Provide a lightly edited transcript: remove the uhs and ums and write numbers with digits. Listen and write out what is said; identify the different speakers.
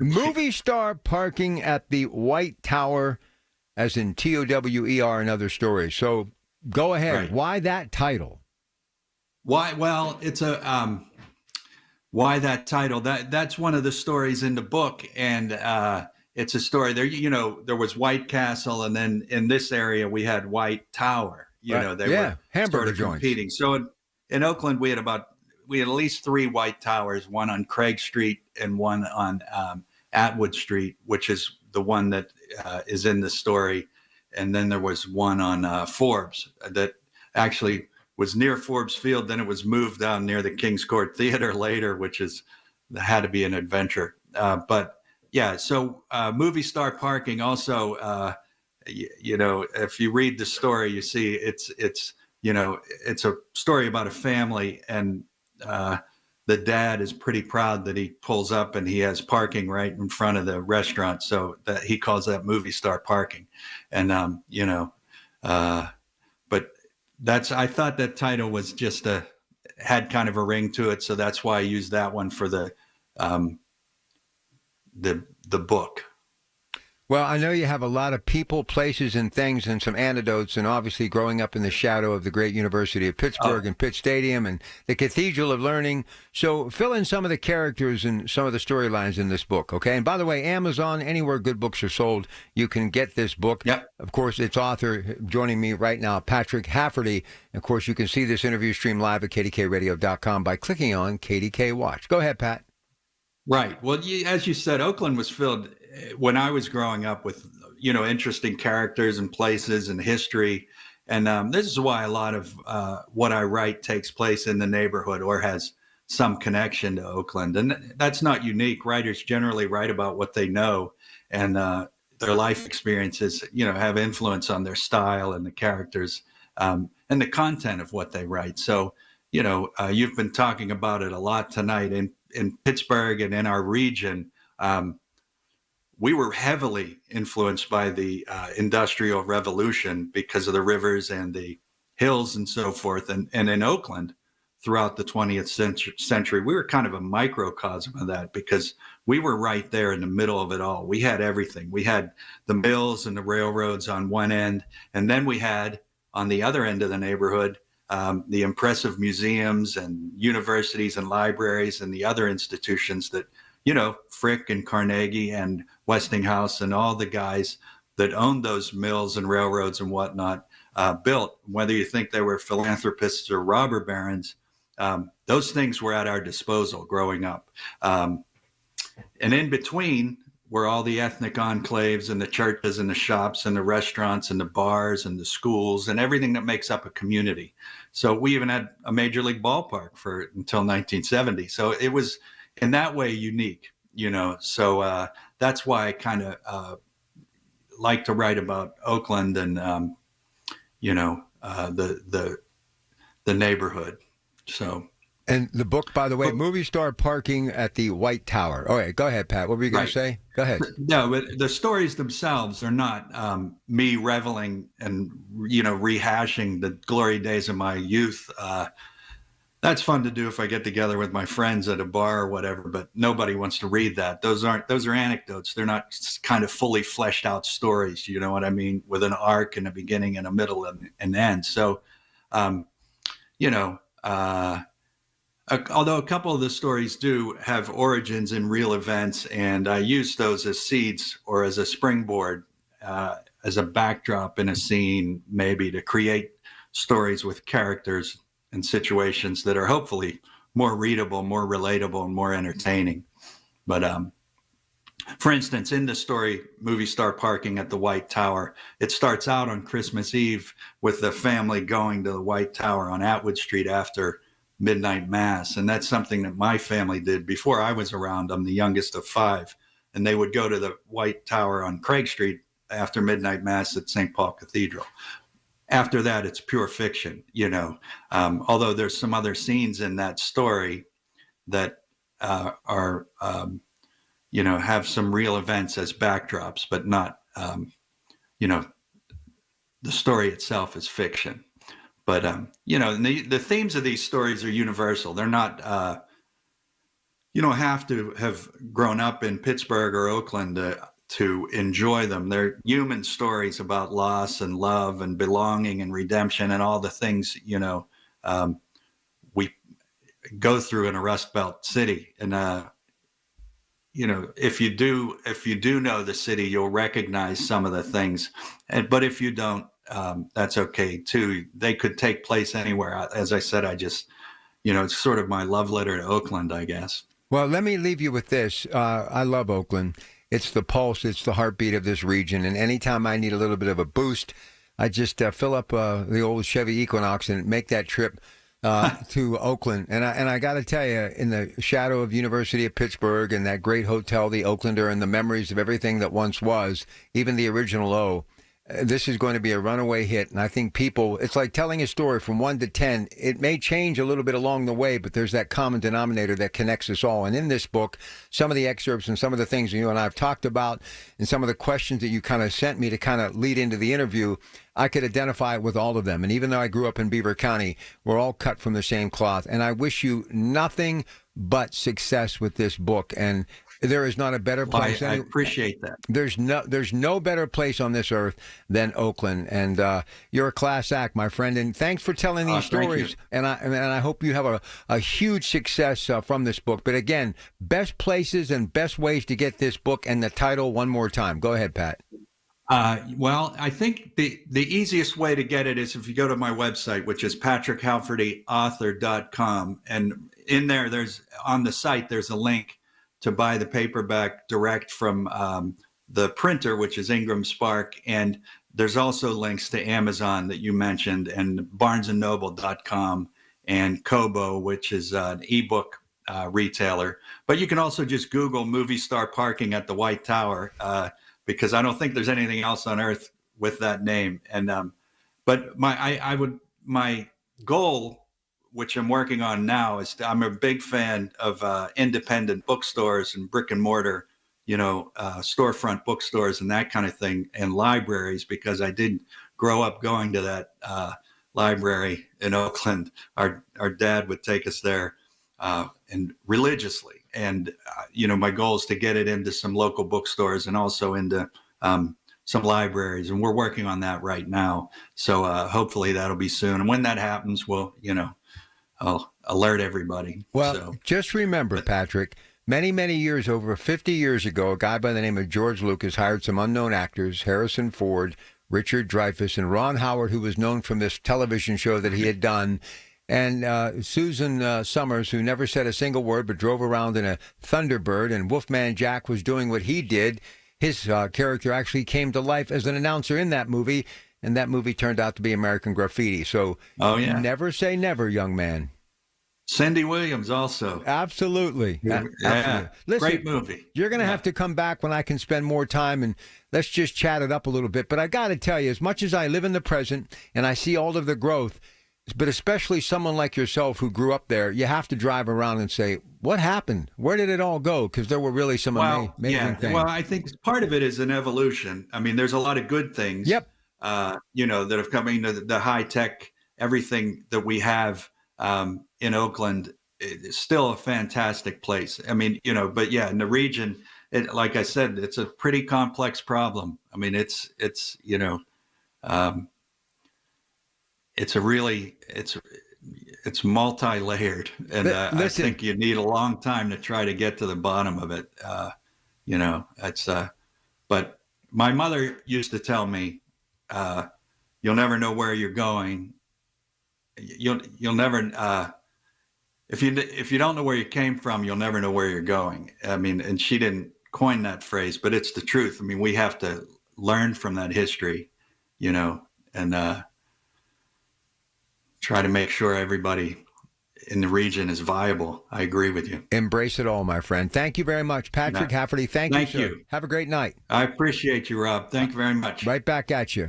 Speaker 1: Movie star parking at the White Tower, as in TOWER and other stories. So go ahead.
Speaker 2: Right.
Speaker 1: Why that title?
Speaker 2: Why? Well, it's a why that title? That's one of the stories in the book, and it's a story there. There was White Castle, and then in this area we had White Tower.
Speaker 1: Right.
Speaker 2: They
Speaker 1: Yeah,
Speaker 2: were sort
Speaker 1: hamburger
Speaker 2: of
Speaker 1: joints.
Speaker 2: competing. So in Oakland, we had at least three White Towers, one on Craig Street and one on Atwood Street, which is the one that is in the story. And then there was one on Forbes that actually was near Forbes Field. Then it was moved down near the King's Court Theater later, which had to be an adventure. But yeah, so movie star parking also, if you read the story, you see it's a story about a family, and the dad is pretty proud that he pulls up and he has parking right in front of the restaurant. So that he calls that movie star parking. And, but I thought that title was had kind of a ring to it. So that's why I used that one for the book.
Speaker 1: Well, I know you have a lot of people, places, and things, and some anecdotes, and obviously growing up in the shadow of the great University of Pittsburgh and Pitt Stadium and the Cathedral of Learning. So fill in some of the characters and some of the storylines in this book, okay? And by the way, Amazon, anywhere good books are sold, you can get this book.
Speaker 2: Yep.
Speaker 1: Of course, its author joining me right now, Patrick Halferty. Of course, you can see this interview stream live at kdkradio.com by clicking on KDK Watch. Go ahead, Pat.
Speaker 2: Right. Well, as you said, Oakland was filled when I was growing up with, interesting characters and places and history. And this is why a lot of what I write takes place in the neighborhood or has some connection to Oakland. And that's not unique. Writers generally write about what they know, and their life experiences, have influence on their style and the characters and the content of what they write. So, you've been talking about it a lot tonight in Pittsburgh and in our region. We were heavily influenced by the Industrial Revolution because of the rivers and the hills and so forth. And in Oakland, throughout the 20th century, we were kind of a microcosm of that because we were right there in the middle of it all. We had everything. We had the mills and the railroads on one end, and then we had on the other end of the neighborhood the impressive museums and universities and libraries and the other institutions that, Frick and Carnegie and Westinghouse and all the guys that owned those mills and railroads and whatnot built. Whether you think they were philanthropists or robber barons, those things were at our disposal growing up. And in between were all the ethnic enclaves and the churches and the shops and the restaurants and the bars and the schools and everything that makes up a community. So we even had a major league ballpark until 1970. So it was in that way unique, So that's why I kind of like to write about Oakland and, the neighborhood. So.
Speaker 1: And the book, by the way, movie star parking at the White Tower. All right, go ahead, Pat. What were you going to say? Go ahead.
Speaker 2: No, but the stories themselves are not me reveling and, rehashing the glory days of my youth. That's fun to do if I get together with my friends at a bar or whatever, but nobody wants to read that. Those are anecdotes. They're not kind of fully fleshed out stories. You know what I mean? With an arc and a beginning and a middle and an end. So, although a couple of the stories do have origins in real events, and I use those as seeds or as a springboard, as a backdrop in a scene, maybe to create stories with characters and situations that are hopefully more readable, more relatable, and more entertaining. But for instance, in the story, movie star parking at the White Tower, it starts out on Christmas Eve with the family going to the White Tower on Atwood Street after midnight mass. And that's something that my family did before I was around. I'm the youngest of 5. And they would go to the White Tower on Craig Street after midnight mass at St. Paul Cathedral. After that, it's pure fiction, although there's some other scenes in that story that are, have some real events as backdrops, but not, the story itself is fiction. But, the themes of these stories are universal. They're not, you don't have to have grown up in Pittsburgh or Oakland to enjoy them. They're human stories about loss and love and belonging and redemption and all the things, we go through in a Rust Belt city. And, if you do know the city, you'll recognize some of the things. But if you don't, that's okay too. They could take place anywhere. As I said, it's sort of my love letter to Oakland, I guess.
Speaker 1: Well, let me leave you with this. I love Oakland. It's the pulse. It's the heartbeat of this region. And anytime I need a little bit of a boost, I just fill up the old Chevy Equinox and make that trip to Oakland. And I got to tell you, in the shadow of University of Pittsburgh and that great hotel, the Oaklander, and the memories of everything that once was, even the original O, this is going to be a runaway hit. And I think people, it's like telling a story from 1 to 10. It may change a little bit along the way, but there's that common denominator that connects us all. And in this book, some of the excerpts and some of the things you and I have talked about and some of the questions that you kind of sent me to kind of lead into the interview, I could identify with all of them. And even though I grew up in Beaver County, we're all cut from the same cloth. And I wish you nothing but success with this book. And there is not a better place.
Speaker 2: I appreciate that.
Speaker 1: There's no better place on this earth than Oakland, and you're a class act, my friend. And thanks for telling these stories. And I hope you have a huge success from this book. But again, best places and best ways to get this book and the title one more time. Go ahead, Pat.
Speaker 2: Well, I think the easiest way to get it is if you go to my website, which is patrickhalfertyauthor.com, and in there, on the site, there's a link to buy the paperback direct from the printer, which is Ingram Spark. And there's also links to Amazon that you mentioned, and barnesandnoble.com and Kobo, which is an ebook retailer. But you can also just Google movie star parking at the White Tower, because I don't think there's anything else on earth with that name. And but my goal, which I'm working on now, is I'm a big fan of independent bookstores and brick and mortar, storefront bookstores and that kind of thing, and libraries, because I did grow up going to that library in Oakland. Our dad would take us there and religiously. And, my goal is to get it into some local bookstores and also into some libraries. And we're working on that right now. So hopefully that'll be soon. And when that happens, I'll alert everybody.
Speaker 1: Well, just remember, Patrick, many, many years, over 50 years ago, a guy by the name of George Lucas hired some unknown actors, Harrison Ford, Richard Dreyfuss, and Ron Howard, who was known from this television show that he had done, and Susan Summers, who never said a single word but drove around in a Thunderbird, and Wolfman Jack was doing what he did. His character actually came to life as an announcer in that movie, and that movie turned out to be American Graffiti. So never say never, young man.
Speaker 2: Cindy Williams also.
Speaker 1: Absolutely.
Speaker 2: Yeah.
Speaker 1: Absolutely. Listen,
Speaker 2: great movie.
Speaker 1: You're going to have to come back when I can spend more time, and let's just chat it up a little bit. But I got to tell you, as much as I live in the present and I see all of the growth, but especially someone like yourself who grew up there, you have to drive around and say, what happened? Where did it all go? Because there were really some amazing things.
Speaker 2: Well, I think part of it is an evolution. I mean, there's a lot of good things.
Speaker 1: Yep.
Speaker 2: That have come into the high tech, everything that we have in Oakland is still a fantastic place. I mean, but yeah, in the region, like I said, it's a pretty complex problem. I mean, it's multi-layered, and I think you need a long time to try to get to the bottom of it. But my mother used to tell me, you'll never know where you're going. You'll never, if you don't know where you came from, you'll never know where you're going. I mean, and she didn't coin that phrase, but it's the truth. I mean, we have to learn from that history, and try to make sure everybody in the region is viable. I agree with you.
Speaker 1: Embrace it all, my friend. Thank you very much. Patrick Halferty, thank you, sir. Have a great night.
Speaker 2: I appreciate you, Rob. Thank you very much.
Speaker 1: Right back at you.